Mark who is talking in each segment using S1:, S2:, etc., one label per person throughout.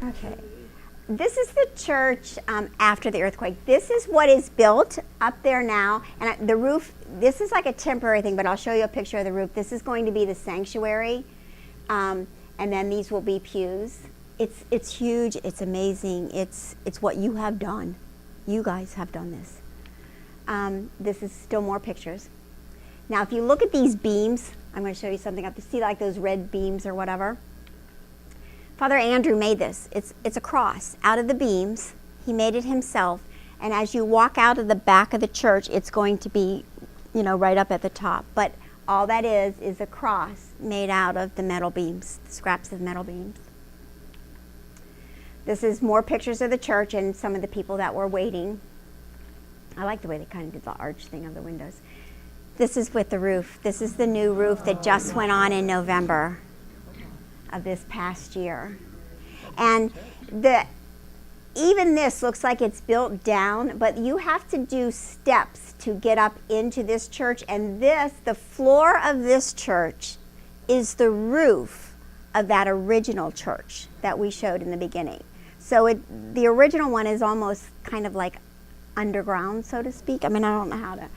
S1: Okay. This is the church after the earthquake. This is what is built up there now. And the roof, this is like a temporary thing, but I'll show you a picture of the roof. This is going to be the sanctuary. And then these will be pews. It's huge. It's amazing. It's what you have done. You guys have done this. This is still more pictures. Now, if you look at these beams, I'm going to show you something up. You see like those red beams or whatever? Father Andrew made this. It's a cross out of the beams. He made it himself. And as you walk out of the back of the church, it's going to be, right up at the top. But all that is a cross made out of the metal beams, the scraps of metal beams. This is more pictures of the church and some of the people that were waiting. I like the way they kind of did the arch thing of the windows. This is with the roof. This is the new roof that just went on in November of this past year. And even this looks like it's built down, but you have to do steps to get up into this church. And the floor of this church is the roof of that original church that we showed in the beginning. So the original one is almost kind of like underground, so to speak. I mean, I don't know how to,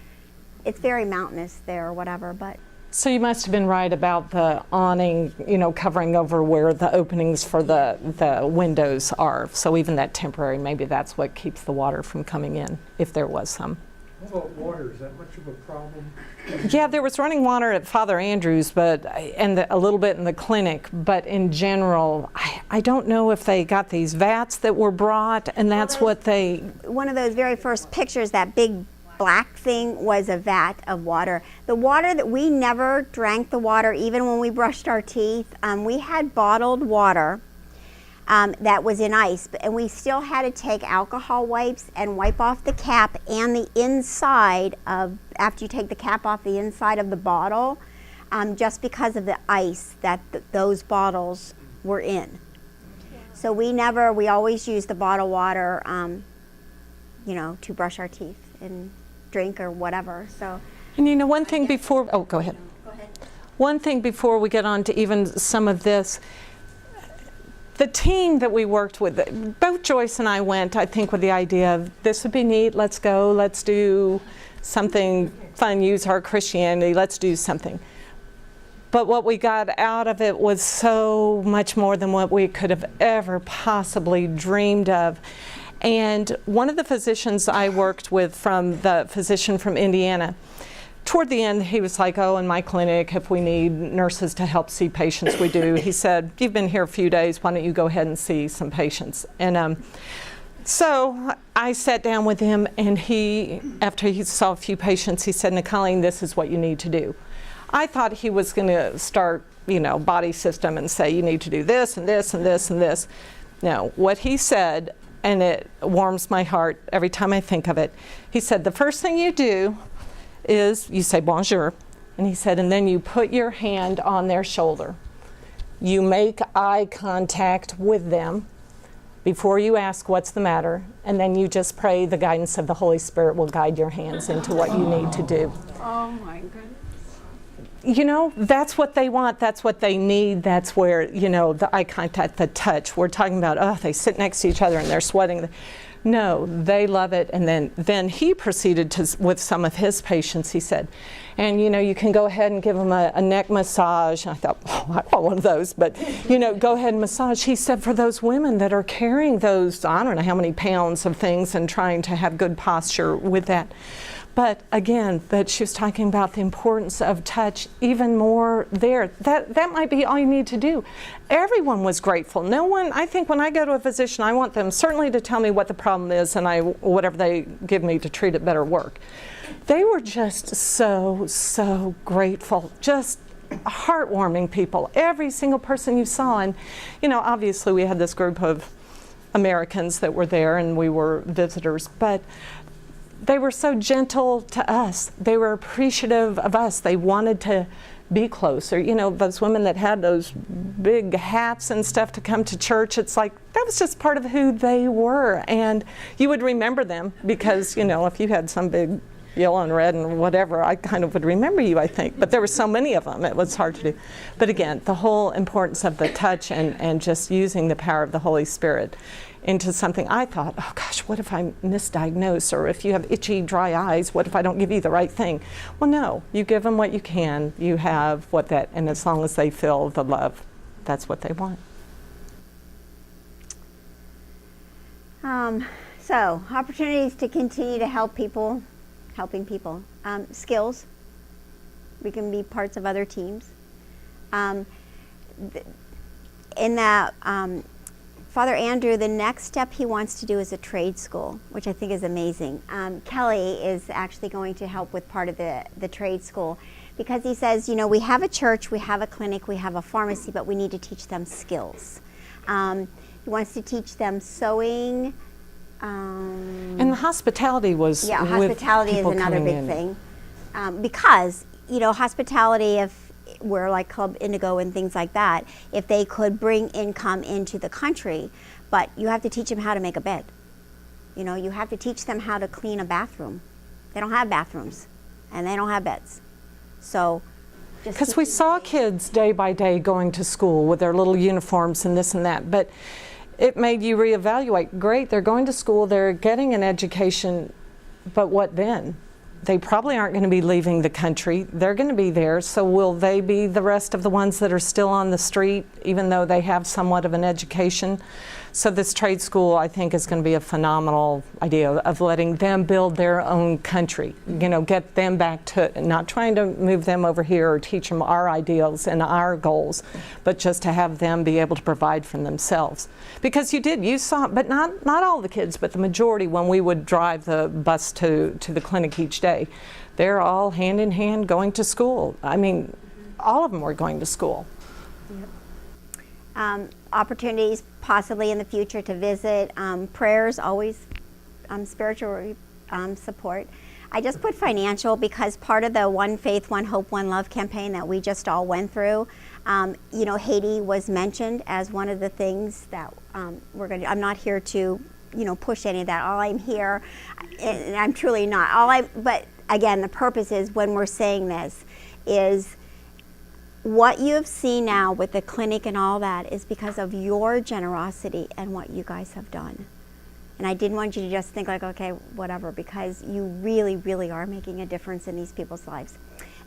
S1: it's very mountainous there or whatever, but.
S2: So you must have been right about the awning, covering over where the openings for the windows are. So even that temporary, maybe that's what keeps the water from coming in, if there was some.
S3: How about water? Is that much of a problem?
S2: Yeah, there was running water at Father Andrew's, and a little bit in the clinic. But in general, I don't know if they got these vats that were brought, and that's what they.
S1: One of those very first pictures, that big black thing, was a vat of water. The water that we never drank the water, even when we brushed our teeth. We had bottled water that was in ice, and we still had to take alcohol wipes and wipe off the cap and the inside of, after you take the cap off the inside of the bottle, just because of the ice that those bottles were in. So we always used the bottled water, to brush our teeth and drink or whatever. So.
S2: And one thing before, oh, go ahead.
S1: Go ahead.
S2: One thing before we get on to even some of this, the team that we worked with, both Joyce and I went, I think, with the idea of this would be neat, let's go, let's do something fun, use our Christianity, let's do something. But what we got out of it was so much more than what we could have ever possibly dreamed of. And one of the physicians I worked with, the physician from Indiana, toward the end, he was like, oh, in my clinic, if we need nurses to help see patients, we do. He said, you've been here a few days, why don't you go ahead and see some patients? And so I sat down with him, and after he saw a few patients, he said, Nicolene, this is what you need to do. I thought he was going to start, body system and say, you need to do this and this and this and this. No, what he said, and it warms my heart every time I think of it, he said, the first thing you do is you say bonjour, and he said, and then you put your hand on their shoulder. You make eye contact with them before you ask what's the matter, and then you just pray the guidance of the Holy Spirit will guide your hands into what you need to do.
S4: Oh my goodness.
S2: That's what they want, that's what they need, that's where, the eye contact, the touch. We're talking about, they sit next to each other and they're sweating. No, they love it. And then he proceeded with some of his patients, he said, and you can go ahead and give them a neck massage. And I thought, I want one of those, but go ahead and massage. He said for those women that are carrying those, I don't know how many pounds of things and trying to have good posture with that. But again, that she was talking about the importance of touch even more there. That might be all you need to do. Everyone was grateful. No one, I think when I go to a physician, I want them certainly to tell me what the problem is, and whatever they give me to treat it better work. They were just so grateful, just heartwarming people. Every single person you saw, and obviously we had this group of Americans that were there and we were visitors, but they were so gentle to us. They were appreciative of us. They wanted to be closer. Those women that had those big hats and stuff to come to church, it's like that was just part of who they were. And you would remember them because, if you had some big yellow and red and whatever, I kind of would remember you, I think. But there were so many of them, it was hard to do. But again, the whole importance of the touch and just using the power of the Holy Spirit into something. I thought, oh gosh, what if I misdiagnose? Or if you have itchy, dry eyes, what if I don't give you the right thing? Well, no, you give them what you can. You have what that, and as long as they feel the love, that's what they want.
S1: So, opportunities to continue to help people, helping people. Skills. We can be parts of other teams. In that, Father Andrew, the next step he wants to do is a trade school, which I think is amazing. Kelly is actually going to help with part of the trade school, because he says, you know, we have a church, we have a clinic, we have a pharmacy, but we need to teach them skills. He wants to teach them sewing.
S2: And the hospitality was
S1: Yeah,
S2: with
S1: hospitality is
S2: people
S1: another
S2: coming
S1: big
S2: in.
S1: thing. Because, you know, hospitality, if we're like Club Indigo and things like that, if they could bring income into the country, but you have to teach them how to make a bed. You know, you have to teach them how to clean a bathroom. They don't have bathrooms, and they don't have beds. So,
S2: Because we saw kids day by day going to school with their little uniforms and this and that, but it made you reevaluate. Great, they're going to school, they're getting an education, but what then? They probably aren't going to be leaving the country. They're going to be there, so will they be the rest of the ones that are still on the street, even though they have somewhat of an education? So this trade school, I think, is going to be a phenomenal idea of letting them build their own country. You know, get them back to, not trying to move them over here or teach them our ideals and our goals, but just to have them be able to provide for themselves. Because you saw, but not all the kids, but the majority, when we would drive the bus to the clinic each day, they're all hand in hand going to school. I mean, all of them were going to school.
S1: Opportunities possibly in the future to visit, prayers, always spiritual support. I just put financial because part of the One Faith, One Hope, One Love campaign that we just all went through, you know, Haiti was mentioned as one of the things that we're going to, I'm not here to, you know, push any of that. All I'm here, and I'm truly not, but again, the purpose is when we're saying this is what you have seen now with the clinic and all that is because of your generosity and what you guys have done. And I didn't want you to just think like, okay, whatever, because you really, really are making a difference in these people's lives.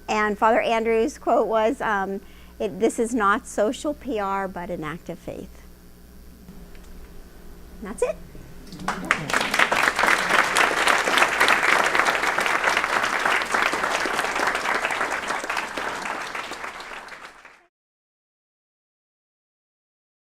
S1: And Father Andrew's quote was, this is not social PR, but an act of faith. And that's it.